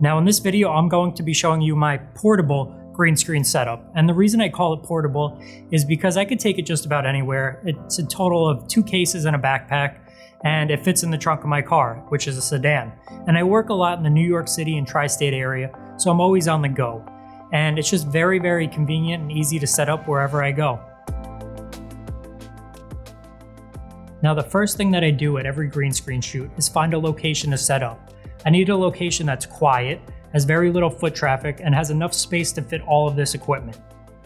Now in this video, I'm going to be showing you my portable green screen setup. And the reason I call it portable is because I could take it just about anywhere. It's a total of 2 cases and a backpack, and it fits in the trunk of my car, which is a sedan. And I work a lot in the New York City and tri-state area, so I'm always on the go. And it's just very, very convenient and easy to set up wherever I go. Now the first thing that I do at every green screen shoot is find a location to set up. I need a location that's quiet, has very little foot traffic, and has enough space to fit all of this equipment.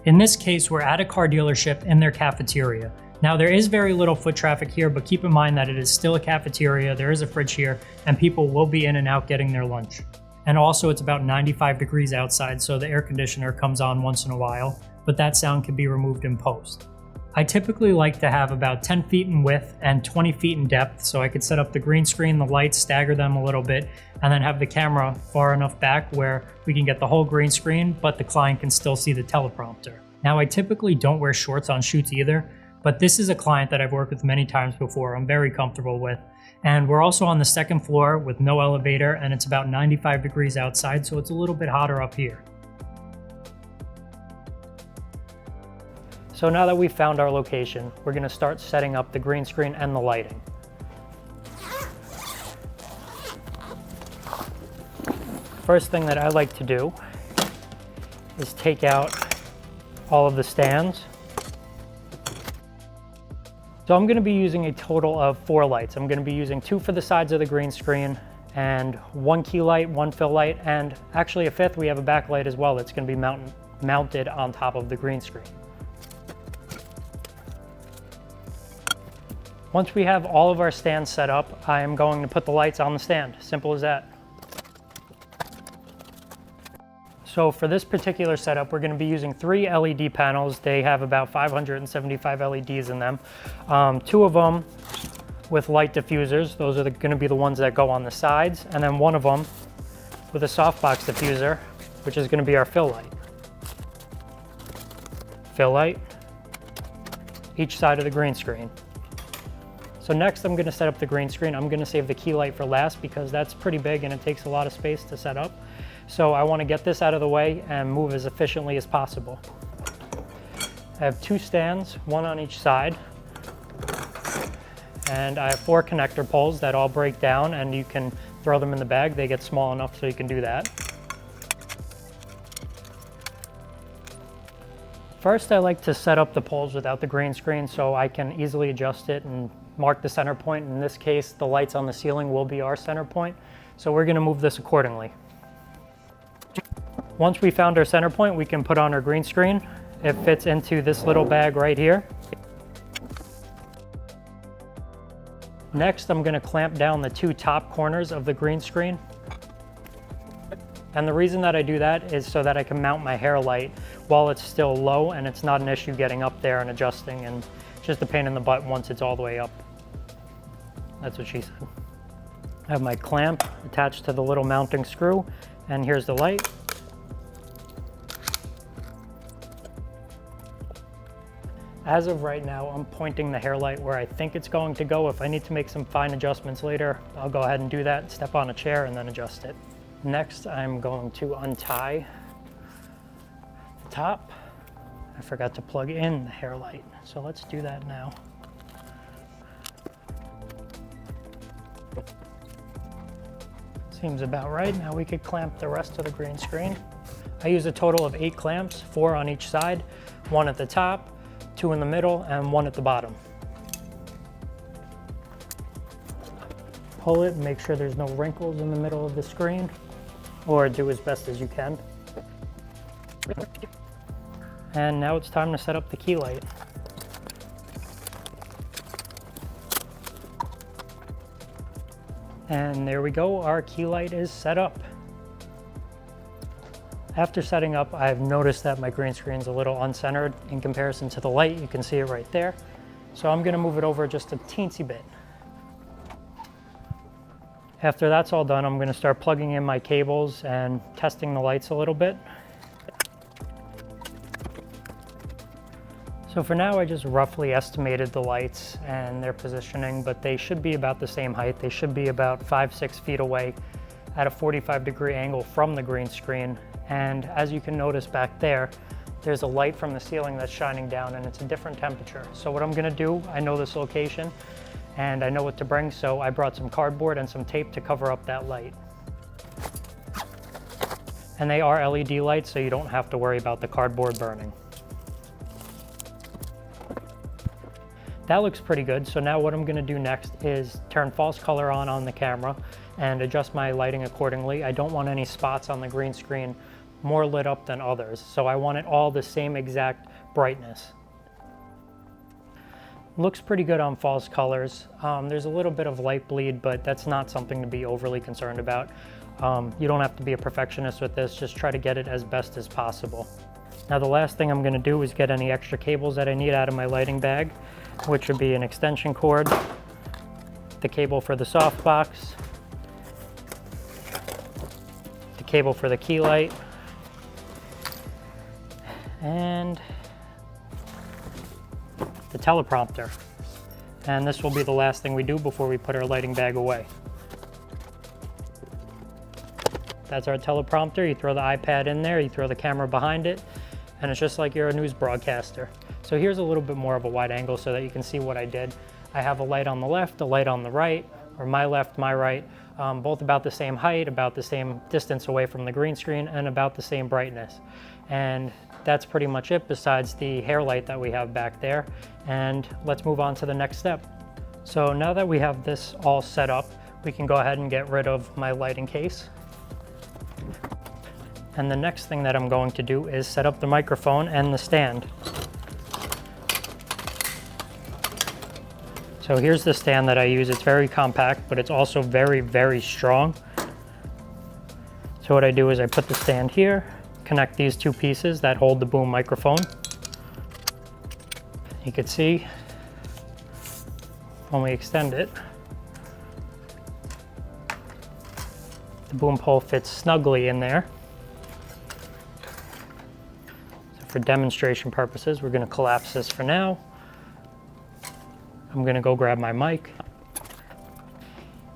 In this case, we're at a car dealership in their cafeteria. Now there is very little foot traffic here, but keep in mind that it is still a cafeteria, there is a fridge here, and people will be in and out getting their lunch. And also it's about 95 degrees outside, so the air conditioner comes on once in a while, but that sound can be removed in post. I typically like to have about 10 feet in width and 20 feet in depth, so I could set up the green screen, the lights, stagger them a little bit, and then have the camera far enough back where we can get the whole green screen, but the client can still see the teleprompter. Now I typically don't wear shorts on shoots either, but this is a client that I've worked with many times before, I'm very comfortable with. And we're also on the 2nd floor with no elevator, and it's about 95 degrees outside, so it's a little bit hotter up here. So now that we've found our location, we're going to start setting up the green screen and the lighting. First thing that I like to do is take out all of the stands. So I'm going to be using a total of 4 lights. I'm going to be using 2 for the sides of the green screen and 1 key light, 1 fill light, and actually a 5th, we have a backlight as well that's going to be mounted on top of the green screen. Once we have all of our stands set up, I am going to put the lights on the stand. Simple as that. So for this particular setup, we're going to be using 3 LED panels. They have about 575 LEDs in them. 2 of them with light diffusers. Those are going to be the ones that go on the sides. And then 1 of them with a softbox diffuser, which is going to be our fill light. Fill light, each side of the green screen. So next I'm going to set up the green screen. I'm going to save the key light for last because that's pretty big and it takes a lot of space to set up. So I want to get this out of the way and move as efficiently as possible. I have 2 stands, 1 on each side. And I have 4 connector poles that all break down and you can throw them in the bag. They get small enough so you can do that. First, I like to set up the poles without the green screen so I can easily adjust it and mark the center point. In this case, the lights on the ceiling will be our center point. So we're going to move this accordingly. Once we found our center point, we can put on our green screen. It fits into this little bag right here. Next, I'm going to clamp down the 2 top corners of the green screen. And the reason that I do that is so that I can mount my hair light while it's still low and it's not an issue getting up there and adjusting, and it's just a pain in the butt once it's all the way up. That's what she said. I have my clamp attached to the little mounting screw, and here's the light. As of right now, I'm pointing the hair light where I think it's going to go. If I need to make some fine adjustments later, I'll go ahead and do that, step on a chair and then adjust it. Next, I'm going to untie the top. I forgot to plug in the hair light, so let's do that now. Seems about right. Now we could clamp the rest of the green screen. I use a total of 8 clamps, 4 on each side, 1 at the top, 2 in the middle, and 1 at the bottom. Pull it and make sure there's no wrinkles in the middle of the screen, or do as best as you can. And now it's time to set up the key light. And there we go, our key light is set up. After setting up, I've noticed that my green screen's a little uncentered in comparison to the light. You can see it right there. So I'm gonna move it over just a teensy bit. After that's all done, I'm going to start plugging in my cables and testing the lights a little bit. So for now, I just roughly estimated the lights and their positioning, but they should be about the same height. They should be about 5-6 feet away at a 45-degree angle from the green screen. And as you can notice back there, there's a light from the ceiling that's shining down, and it's a different temperature. So what I'm gonna do, I know this location and I know what to bring, so I brought some cardboard and some tape to cover up that light. And they are LED lights, so you don't have to worry about the cardboard burning. That looks pretty good. So now what I'm gonna do next is turn false color on the camera and adjust my lighting accordingly. I don't want any spots on the green screen more lit up than others. So I want it all the same exact brightness. Looks pretty good on false colors. There's a little bit of light bleed, but that's not something to be overly concerned about. You don't have to be a perfectionist with this, just try to get it as best as possible. Now the last thing I'm gonna do is get any extra cables that I need out of my lighting bag, which would be an extension cord, the cable for the softbox, the cable for the key light, and the teleprompter. And this will be the last thing we do before we put our lighting bag away. That's our teleprompter. You throw the iPad in there, you throw the camera behind it, and it's just like you're a news broadcaster. So here's a little bit more of a wide angle so that you can see what I did. I have a light on the left, a light on the right, or my left, my right, both about the same height, about the same distance away from the green screen, and about the same brightness. And that's pretty much it besides the hair light that we have back there. And let's move on to the next step. So now that we have this all set up, we can go ahead and get rid of my lighting case. And the next thing that I'm going to do is set up the microphone and the stand. So here's the stand that I use. It's very compact, but it's also very, very strong. So what I do is I put the stand here, connect these two pieces that hold the boom microphone. You can see when we extend it, the boom pole fits snugly in there. So for demonstration purposes, we're going to collapse this for now. I'm going to go grab my mic.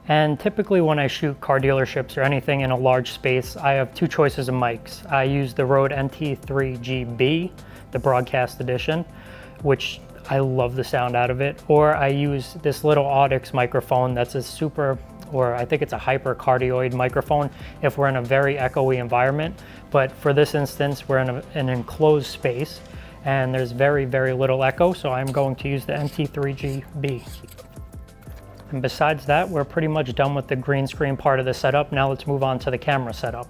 And typically when I shoot car dealerships or anything in a large space, I have two choices of mics. I use the Rode NT3GB, the broadcast edition, which I love the sound out of it, or I use this little Audix microphone that's a super, or I think it's a hypercardioid microphone if we're in a very echoey environment. But for this instance, we're in an enclosed space and there's very, very little echo, so I'm going to use the NT3GB. And besides that, we're pretty much done with the green screen part of the setup. Now let's move on to the camera setup.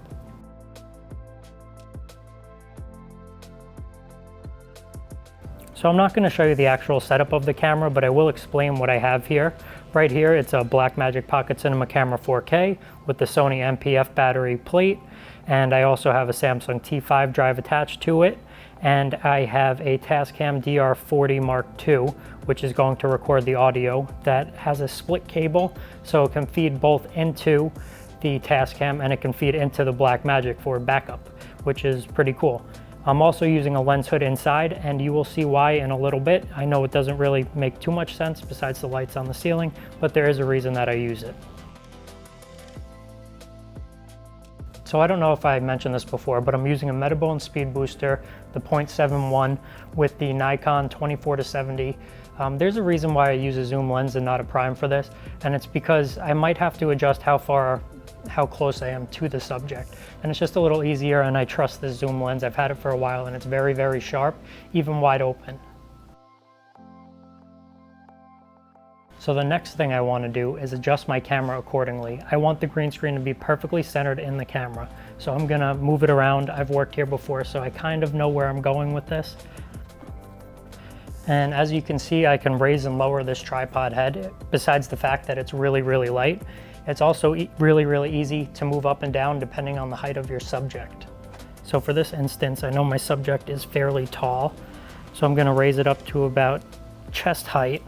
So I'm not going to show you the actual setup of the camera, but I will explain what I have here. Right here, it's a Blackmagic Pocket Cinema Camera 4K with the Sony MPF battery plate. And I also have a Samsung T5 drive attached to it. And I have a Tascam DR060 Mark II, which is going to record the audio. That has a split cable, so it can feed both into the Tascam and it can feed into the Blackmagic for backup, which is pretty cool. I'm also using a lens hood inside, and you will see why in a little bit. I know it doesn't really make too much sense besides the lights on the ceiling, but there is a reason that I use it. So I don't know if I mentioned this before, but I'm using a Metabone speed booster, the 0.71 with the Nikon 24-70. There's a reason why I use a zoom lens and not a prime for this, and it's because I might have to adjust how close I am to the subject. And it's just a little easier, and I trust this zoom lens. I've had it for a while and it's very, very sharp, even wide open. So the next thing I want to do is adjust my camera accordingly. I want the green screen to be perfectly centered in the camera. So I'm gonna move it around. I've worked here before, so I kind of know where I'm going with this. And as you can see, I can raise and lower this tripod head. Besides the fact that it's really, really light, it's also really, really easy to move up and down depending on the height of your subject. So for this instance, I know my subject is fairly tall, so I'm gonna raise it up to about chest height.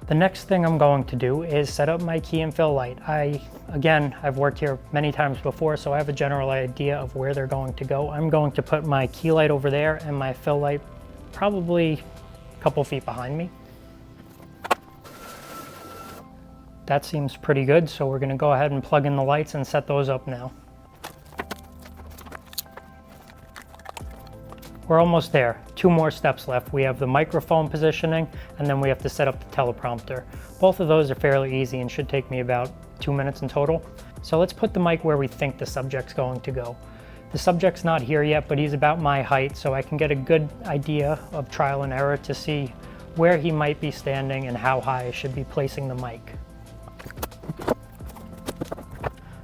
The next thing I'm going to do is set up my key and fill light. Again, I've worked here many times before, so I have a general idea of where they're going to go. I'm going to put my key light over there and my fill light probably a couple feet behind me. That seems pretty good, so we're gonna go ahead and plug in the lights and set those up now. We're almost there. 2 more steps left. We have the microphone positioning, and then we have to set up the teleprompter. Both of those are fairly easy and should take me about 2 minutes in total. So let's put the mic where we think the subject's going to go. The subject's not here yet, but he's about my height, so I can get a good idea of trial and error to see where he might be standing and how high I should be placing the mic.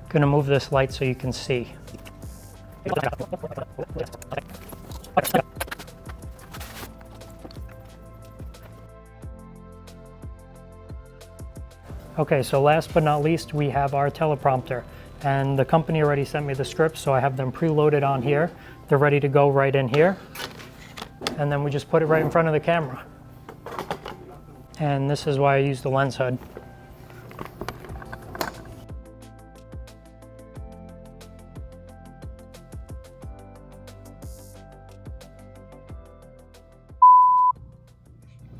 Gonna move this light so you can see. Okay, so last but not least, we have our teleprompter. And the company already sent me the scripts, so I have them preloaded on here. They're ready to go right in here. And then we just put it right in front of the camera. And this is why I use the lens hood.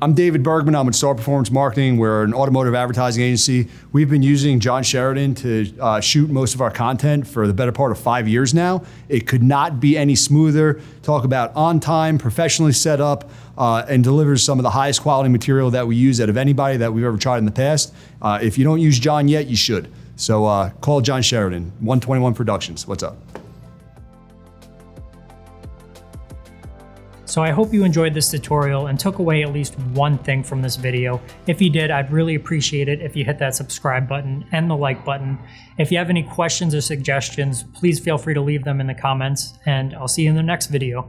I'm David Bergman. I'm with Star Performance Marketing. We're an automotive advertising agency. We've been using John Sheridan to shoot most of our content for the better part of 5 years now. It could not be any smoother. Talk about on time, professionally set up, and delivers some of the highest quality material that we use out of anybody that we've ever tried in the past. If you don't use John yet, you should. So call John Sheridan, 121 Productions. What's up? So I hope you enjoyed this tutorial and took away at least one thing from this video. If you did, I'd really appreciate it if you hit that subscribe button and the like button. If you have any questions or suggestions, please feel free to leave them in the comments, and I'll see you in the next video.